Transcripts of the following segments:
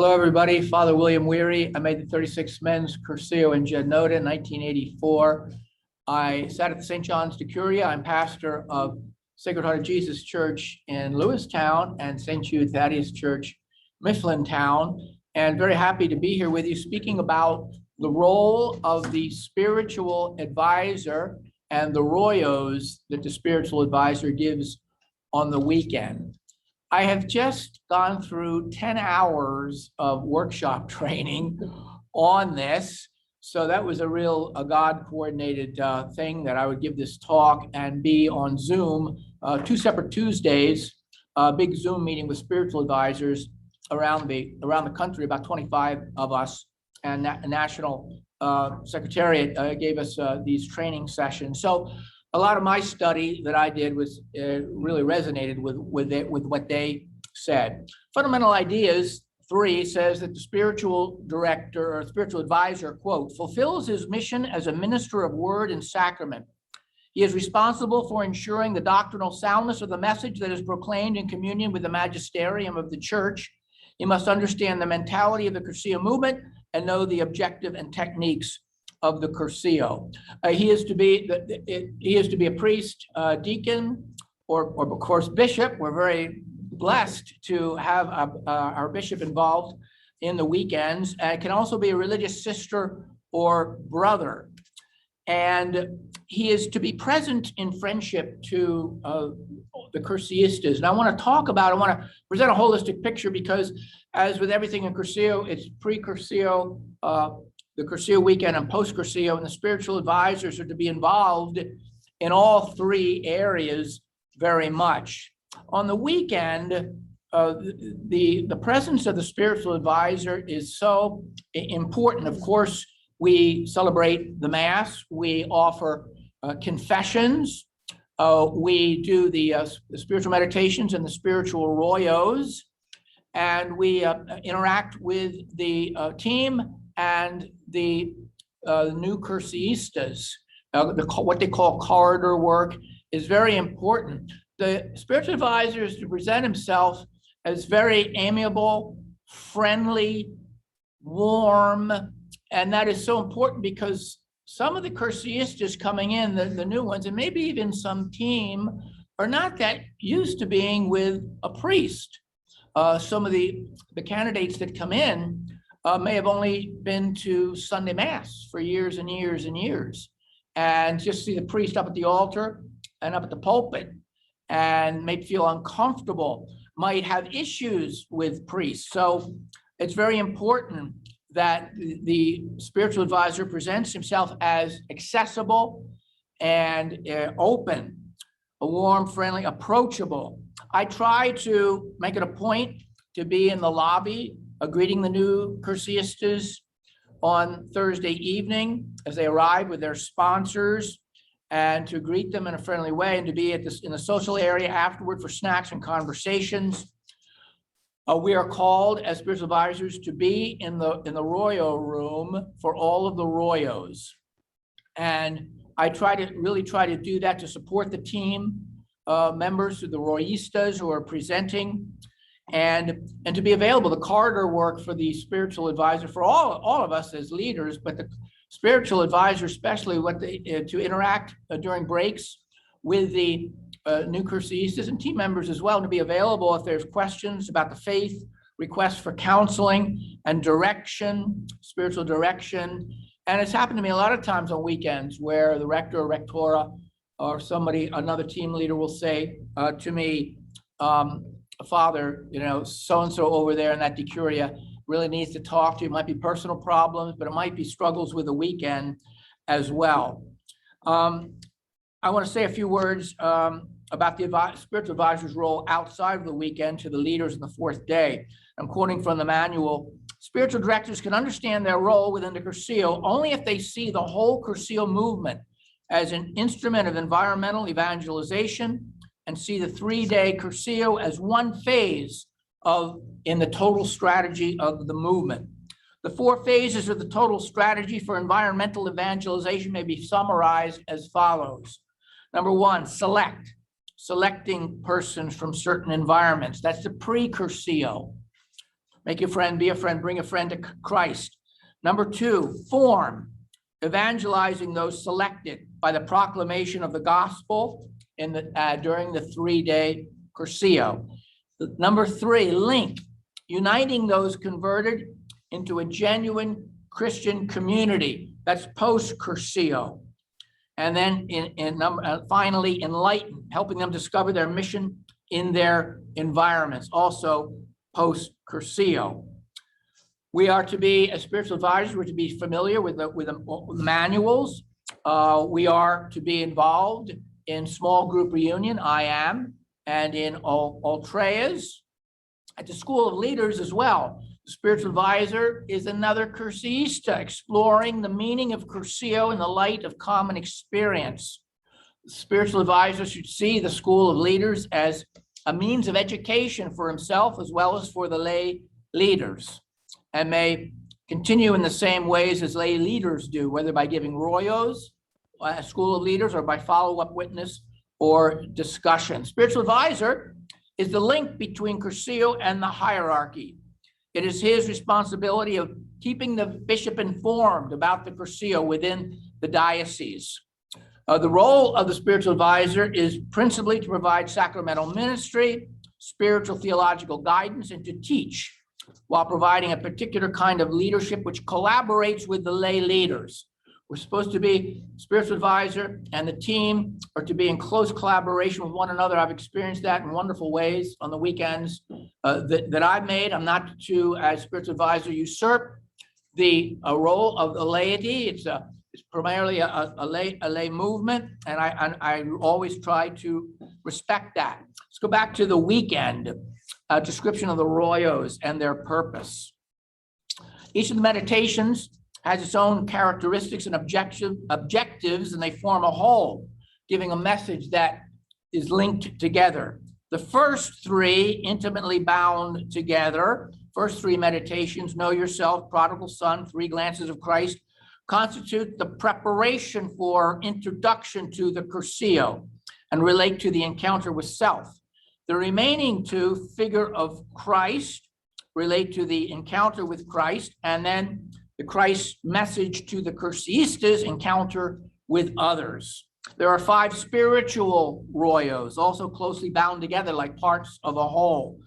Hello, everybody. Father William Weary. I made the 36 Men's Cursillo in Genoa in 1984. I sat at the St. John's de Curia. I'm pastor of Sacred Heart of Jesus Church in Lewistown and St. Jude Thaddeus Church, Mifflintown, and very happy to be here with you speaking about the role of the spiritual advisor and the royos that the spiritual advisor gives on the weekend. I have just gone through 10 hours of workshop training on this. So that was a God-coordinated thing that I would give this talk and be on Zoom, 2 separate Tuesdays, a big Zoom meeting with spiritual advisors around the country, about 25 of us, and National Secretariat gave us these training sessions. So a lot of my study that I did was really resonated with what they said. Fundamental Ideas 3 says that the spiritual director or spiritual advisor, quote, fulfills his mission as a minister of word and sacrament. He is responsible for ensuring the doctrinal soundness of the message that is proclaimed in communion with the magisterium of the church. He must understand the mentality of the Cursillo movement and know the objective and techniques of the Cursillo. He is to be a priest, deacon, or of course bishop. We're very blessed to have our bishop involved in the weekends. It can also be a religious sister or brother, and he is to be present in friendship to the Cursillistas. And I want to present a holistic picture, because as with everything in Cursillo, it's pre-Cursillo, the Cursillo weekend, and post-Cursillo, and the spiritual advisors are to be involved in all three areas very much. On the weekend, the presence of the spiritual advisor is so important. Of course, we celebrate the Mass, we offer confessions, we do the spiritual meditations and the spiritual royos, and we interact with the team and the new Cursillistas. What they call corridor work is very important. The spiritual advisor is to present himself as very amiable, friendly, warm, and that is so important because some of the Cursillistas coming in, the new ones, and maybe even some team, are not that used to being with a priest. Some of the candidates that come in may have only been to Sunday Mass for years and years and years, and just see the priest up at the altar and up at the pulpit, and may feel uncomfortable, might have issues with priests. So it's very important that the spiritual advisor presents himself as accessible and open, warm, friendly, approachable. I try to make it a point to be in the lobby greeting the new Cursillistas on Thursday evening as they arrive with their sponsors, and to greet them in a friendly way, and to be in the social area afterward for snacks and conversations. We are called as spiritual advisors to be in the royo room for all of the royos, and I really try to do that to support the team members, the royistas who are presenting, and to be available. The corridor work for the spiritual advisor, for all of us as leaders, but the spiritual advisor especially, to interact during breaks with the new Cursillistas and team members as well, to be available if there's questions about the faith, requests for counseling and direction, spiritual direction. And it's happened to me a lot of times on weekends where the rector or rectora or another team leader will say to me, Father, so-and-so over there in that de Curia really needs to talk to you. It might be personal problems, but it might be struggles with the weekend as well. I want to say a few words about the spiritual advisor's role outside of the weekend to the leaders in the fourth day. I'm quoting from the manual. Spiritual directors can understand their role within the Cursillo only if they see the whole Cursillo movement as an instrument of environmental evangelization, and see the 3-day Cursillo as one phase in the total strategy of the movement. The 4 phases of the total strategy for environmental evangelization may be summarized as follows. Number 1, selecting persons from certain environments. That's the pre-Cursillo. Make a friend, be a friend, bring a friend to Christ. Number 2, form, evangelizing those selected by the proclamation of the gospel during the 3-day Cursillo. Number 3, link, uniting those converted into a genuine Christian community. That's post-Cursillo. And then finally, enlighten, helping them discover their mission in their environments, also post-Cursillo. We are to be, as spiritual advisors, we're to be familiar with the manuals. We are to be involved in small group reunion, I am, and in Ultreas. At the School of Leaders as well, the spiritual advisor is another Cursista, exploring the meaning of Cursillo in the light of common experience. The spiritual advisor should see the School of Leaders as a means of education for himself as well as for the lay leaders, and may continue in the same ways as lay leaders do, whether by giving royos, a School of Leaders, or by follow-up witness or discussion. Spiritual advisor is the link between Cursillo and the hierarchy. It is his responsibility of keeping the bishop informed about the Cursillo within the diocese. The role of the spiritual advisor is principally to provide sacramental ministry, spiritual theological guidance, and to teach, while providing a particular kind of leadership which collaborates with the lay leaders. We're supposed to be spiritual advisor and the team are to be in close collaboration with one another. I've experienced that in wonderful ways on the weekends that I've made. I'm not to, as spiritual advisor, usurp the role of the laity. It's primarily a lay movement, and I always try to respect that. Let's go back to the weekend description of the royos and their purpose. Each of the meditations has its own characteristics and objectives, and they form a whole, giving a message that is linked together. The first 3 intimately bound together, first 3 meditations, Know Yourself, Prodigal Son, 3 Glances of Christ, constitute the preparation for introduction to the Cursillo and relate to the encounter with self. The remaining 2, Figure of Christ, relate to the encounter with Christ, and then the Christ message to the Cursillistas, encounter with others. There are 5 spiritual royos, also closely bound together like parts of a whole.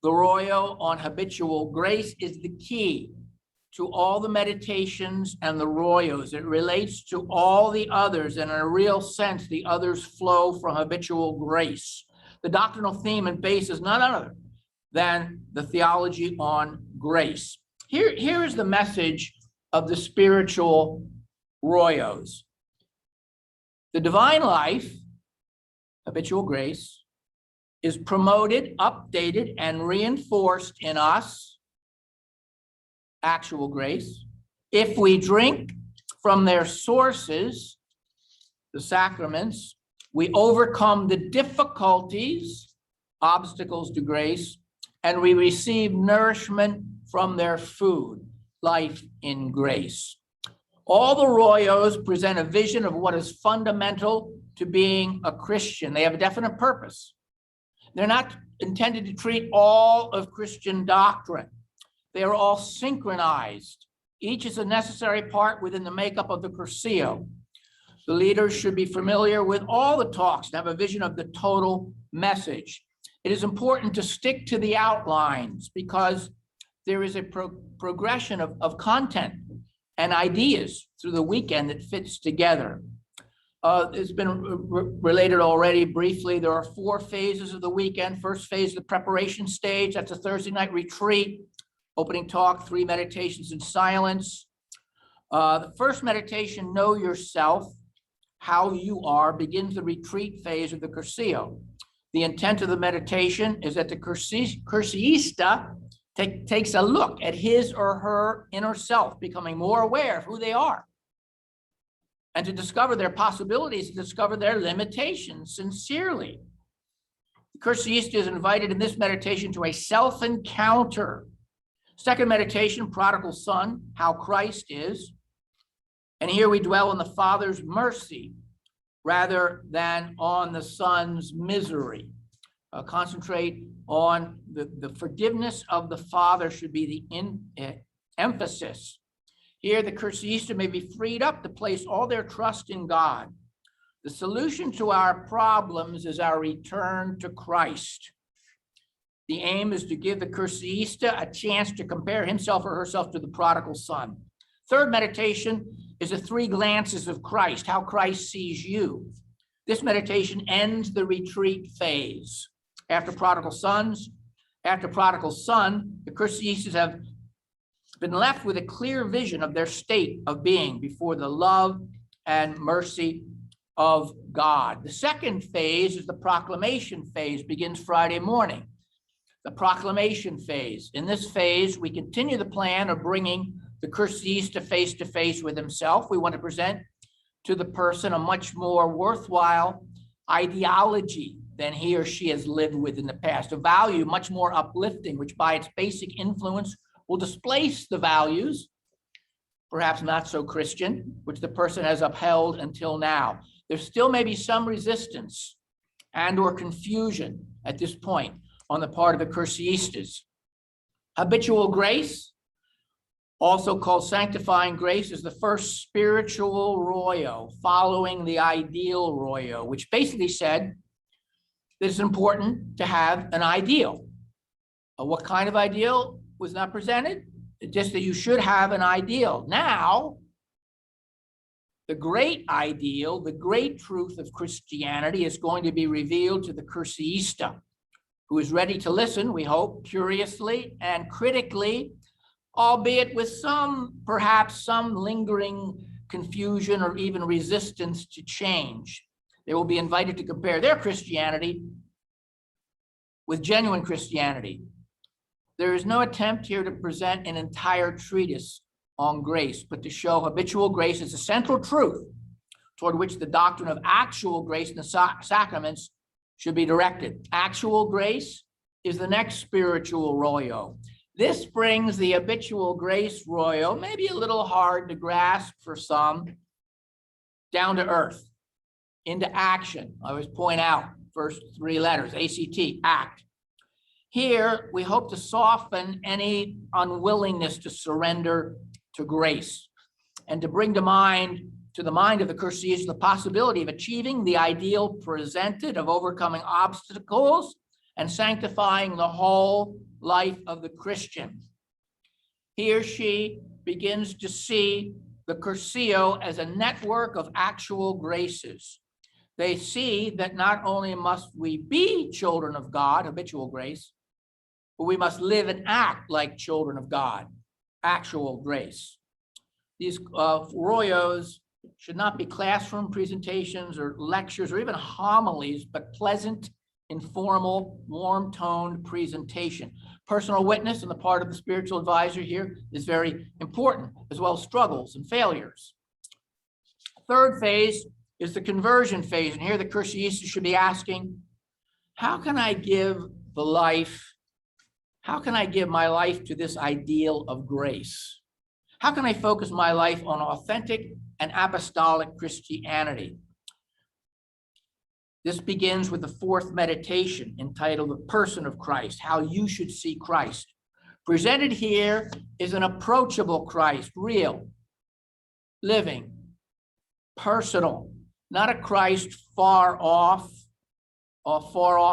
The royo on habitual grace is the key to all the meditations and the royos. It relates to all the others, and in a real sense, the others flow from habitual grace. The doctrinal theme and base is none other than the theology on grace. Here is the message of the spiritual royos. The divine life, habitual grace, is promoted, updated, and reinforced in us, actual grace, if we drink from their sources, the sacraments. We overcome the difficulties, obstacles to grace, and we receive nourishment from their food, life in grace. All the royos present a vision of what is fundamental to being a Christian. They have a definite purpose. They're not intended to treat all of Christian doctrine. They are all synchronized. Each is a necessary part within the makeup of the Cursillo. The leaders should be familiar with all the talks and have a vision of the total message. It is important to stick to the outlines because there is a progression of content and ideas through the weekend that fits together. It's been related already briefly. There are 4 phases of the weekend. First phase, the preparation stage. That's a Thursday night retreat. Opening talk, 3 meditations in silence. The first meditation, Know Yourself, How You Are, begins the retreat phase of the Cursillo. The intent of the meditation is that the Cursillista takes a look at his or her inner self, becoming more aware of who they are, and to discover their possibilities, to discover their limitations sincerely. The Cursillista is invited in this meditation to a self-encounter. Second meditation, Prodigal Son, How Christ Is. And here we dwell on the Father's mercy rather than on the Son's misery. Concentrate on the forgiveness of the Father should be the emphasis. Here, the Curseista may be freed up to place all their trust in God. The solution to our problems is our return to Christ. The aim is to give the Curseista a chance to compare himself or herself to the prodigal son. Third meditation is the three glances of Christ, how Christ sees you. This meditation ends the retreat phase. After prodigal son, the Curseistas have been left with a clear vision of their state of being before the love and mercy of God. The second phase is the proclamation phase, begins Friday morning. The proclamation phase. In this phase, we continue the plan of bringing the Curseista face to face with himself. We want to present to the person a much more worthwhile ideology than he or she has lived with in the past, a value much more uplifting, which by its basic influence will displace the values, perhaps not so Christian, which the person has upheld until now. There still may be some resistance and or confusion at this point on the part of the Curseistas. Habitual grace, also called sanctifying grace, is the first spiritual royo following the ideal royo, which basically said that it's important to have an ideal. What kind of ideal was not presented? Just that you should have an ideal. Now, the great ideal, the great truth of Christianity is going to be revealed to the Curseista, who is ready to listen, we hope, curiously and critically, albeit with perhaps some lingering confusion or even resistance to change. They will be invited to compare their Christianity with genuine Christianity. There is no attempt here to present an entire treatise on grace, but to show habitual grace is a central truth toward which the doctrine of actual grace in the sacraments should be directed. Actual grace is the next spiritual royo. This brings the habitual grace royo, maybe a little hard to grasp for some, down to earth, into action. I always point out first three letters, ACT, act. Here, we hope to soften any unwillingness to surrender to grace and to bring to the mind of the Curseista the possibility of achieving the ideal presented, of overcoming obstacles and sanctifying the whole life of the Christian. He or she begins to see the Cursillo as a network of actual graces. They see that not only must we be children of God, habitual grace, but we must live and act like children of God, actual grace. These royos should not be classroom presentations or lectures or even homilies, but pleasant, informal, warm-toned presentation. Personal witness on the part of the spiritual advisor here is very important, as well as struggles and failures. Third phase is the conversion phase, and here the Curseista should be asking, how can I give my life to this ideal of grace? How can I focus my life on authentic and apostolic Christianity? This begins with the fourth meditation entitled The Person of Christ, how you should see Christ. Presented here is an approachable Christ, real, living, personal, not a Christ far off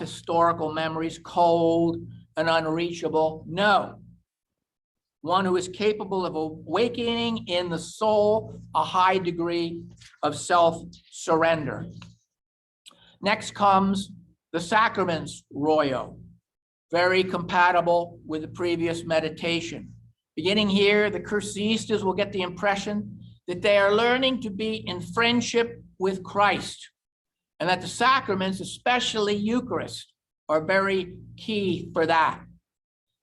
historical memories, cold and unreachable. No, one who is capable of awakening in the soul a high degree of self-surrender. Next comes the sacraments royo, very compatible with the previous meditation. Beginning here, the Curseistas will get the impression that they are learning to be in friendship with Christ, and that the sacraments, especially Eucharist, are very key for that.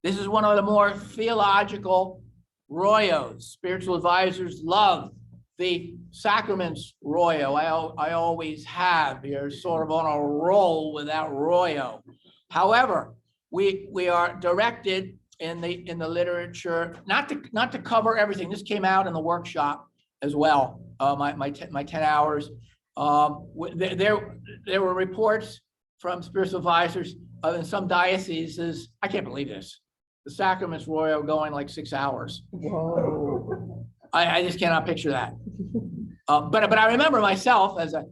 This is one of the more theological royos. Spiritual advisors love the sacraments royo. I always have. You're sort of on a roll with that royo. However, we are directed in the literature not to cover everything. This came out in the workshop as well. My 10 hours. There were reports from spiritual advisors in some dioceses, I can't believe this. The Sacraments Royal going like 6 hours. Whoa. I just cannot picture that. But I remember myself as a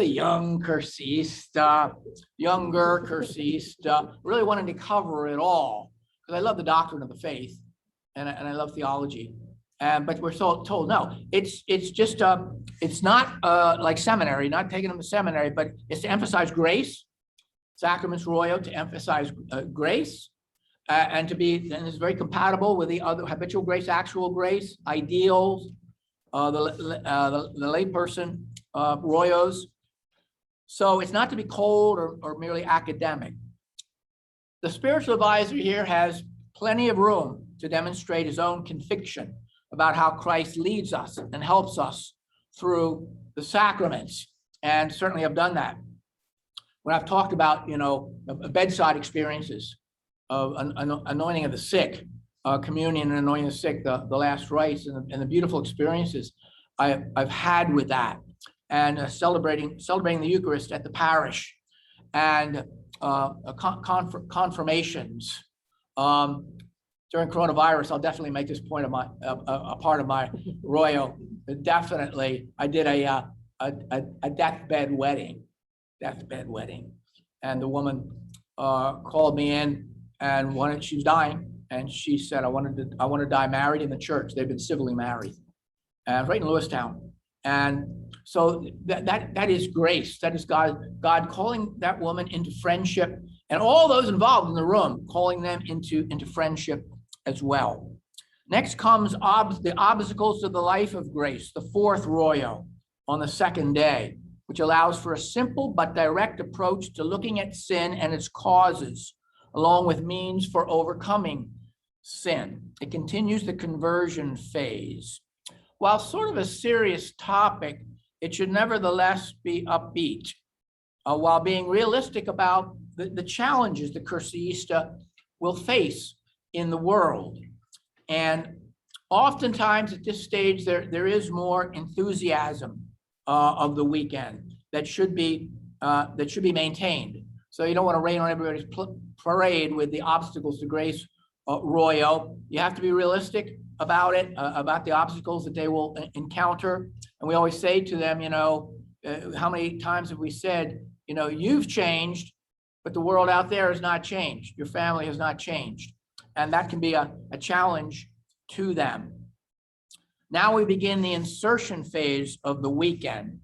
young cursista, really wanting to cover it all because I love the doctrine of the faith and I love theology. But we're told no. It's just it's not like seminary, not taking them to seminary, but it's to emphasize grace. Sacraments Royal to emphasize grace. And it's very compatible with the other habitual grace, actual grace, ideals, the layperson royos. So it's not to be cold or merely academic. The spiritual advisor here has plenty of room to demonstrate his own conviction about how Christ leads us and helps us through the sacraments, and certainly have done that. When I've talked about, bedside experiences of anointing of the sick, communion and anointing the sick, the last rites and the beautiful experiences I've had with that, and celebrating the Eucharist at the parish, and confirmations. During coronavirus, I'll definitely make this point of a part of my royal. Definitely, I did a deathbed wedding, and the woman called me in and she was dying, and she said, I want to die married in the church. They've been civilly married, right in Lewistown. And so that is grace. That is God calling that woman into friendship, and all those involved in the room, calling them into friendship as well. Next comes the obstacles to the life of grace, the fourth royal on the second day, which allows for a simple but direct approach to looking at sin and its causes, along with means for overcoming sin. It continues the conversion phase. While sort of a serious topic, it should nevertheless be upbeat, while being realistic about the challenges the Cursista will face in the world. And oftentimes at this stage, there is more enthusiasm of the weekend that should be maintained. So you don't want to rain on everybody's parade with the obstacles to grace royal. You have to be realistic about it, about the obstacles that they will encounter. And we always say to them, how many times have we said, you've changed, but the world out there has not changed. Your family has not changed. And that can be a challenge to them. Now we begin the insertion phase of the weekend.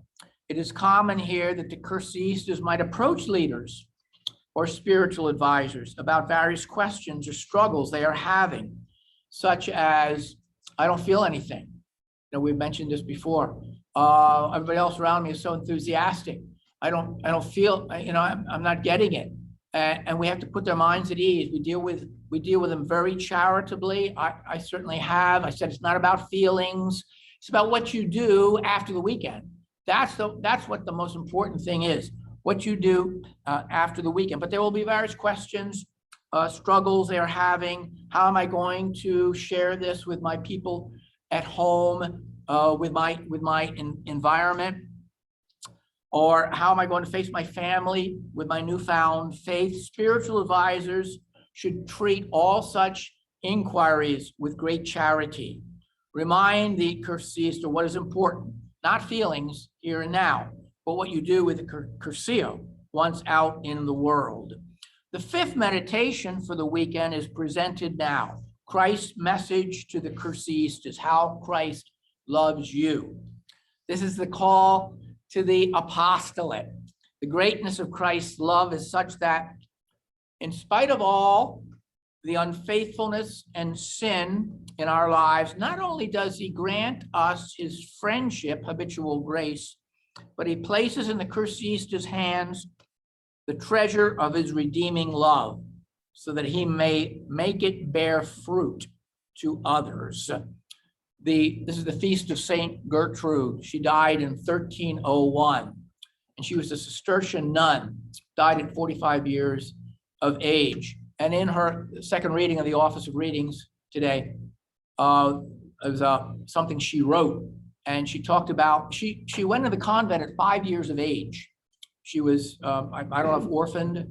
It is common here that the Cursistas might approach leaders or spiritual advisors about various questions or struggles they are having, such as, I don't feel anything. We've mentioned this before. Everybody else around me is so enthusiastic. I don't feel, I'm not getting it. And we have to put their minds at ease. We deal with them very charitably. I certainly have. I said it's not about feelings. It's about what you do after the weekend. That's what the most important thing is, what you do after the weekend. But there will be various questions, struggles they are having. How am I going to share this with my people at home, with my environment? Or how am I going to face my family with my newfound faith? Spiritual advisors should treat all such inquiries with great charity. Remind the Cursista what is important, not feelings here and now, but what you do with the Cursillo once out in the world. The fifth meditation for the weekend is presented now. Christ's message to the Cursistas, how Christ loves you. This is the call to the apostolate. The greatness of Christ's love is such that in spite of all the unfaithfulness and sin in our lives, not only does he grant us his friendship, habitual grace, but he places in the Cursista's hands the treasure of his redeeming love so that he may make it bear fruit to others. This is the feast of Saint Gertrude. She died in 1301, and she was a Cistercian nun, died at 45 years of age. And in her second reading of the Office of Readings today, it was something she wrote, and she talked about, she went to the convent at 5 years of age. She was, I don't know if orphaned,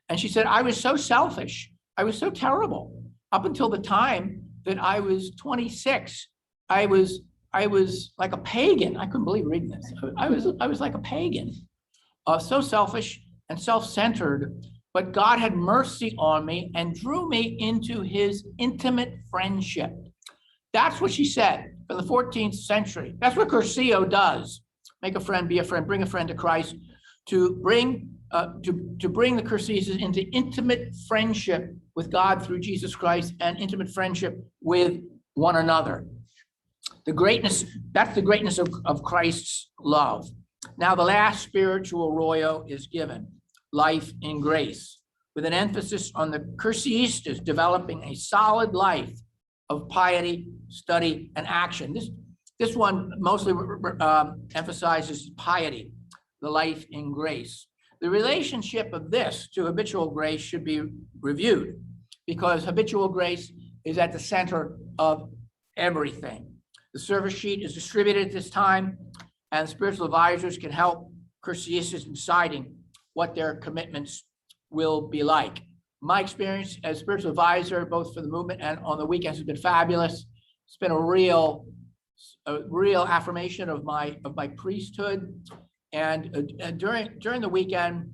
And she said, I was so selfish. I was so terrible. Up until the time that I was 26, I was like a pagan. I couldn't believe reading this. I was like a pagan, so selfish and self-centered. But God had mercy on me and drew me into his intimate friendship. That's what she said from the 14th century. That's what Cursillo does. Make a friend, be a friend, bring a friend to Christ, to bring the Cursillos into intimate friendship with God through Jesus Christ and intimate friendship with one another. That's the greatness of Christ's love. Now, the last spiritual royo is given, life in grace, with an emphasis on the Cursillistas developing a solid life of piety, study, and action. This one mostly emphasizes piety, the life in grace. The relationship of this to habitual grace should be reviewed, because habitual grace is at the center of everything. The service sheet is distributed at this time, and spiritual advisors can help Cursillistas in deciding what their commitments will be like. My experience as spiritual advisor, both for the movement and on the weekends, has been fabulous. It's been a real affirmation of my priesthood. And during the weekend,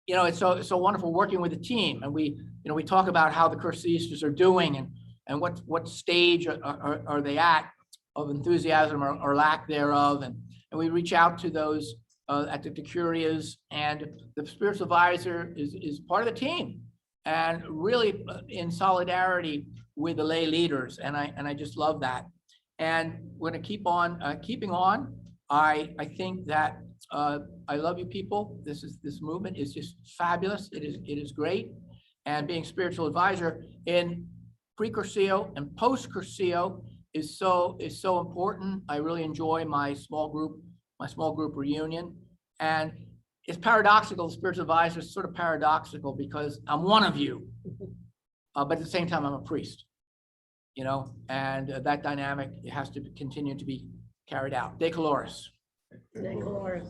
it's so wonderful working with the team, and we talk about how the Cursillistas are doing and what stage are they at of enthusiasm or lack thereof, and we reach out to those at the decurias, and the spiritual advisor is part of the team and really in solidarity with the lay leaders, and I just love that. And we're going to keep on keeping on. I think that I love you people. This movement is just fabulous. It is great. And being spiritual advisor in pre-Cursillo and post-Cursillo is so important. I really enjoy my small group reunion. And it's paradoxical, spiritual advisor is sort of paradoxical, because I'm one of you, but at the same time I'm a priest, and that dynamic has to continue to be carried out. De Coloris. De Coloris.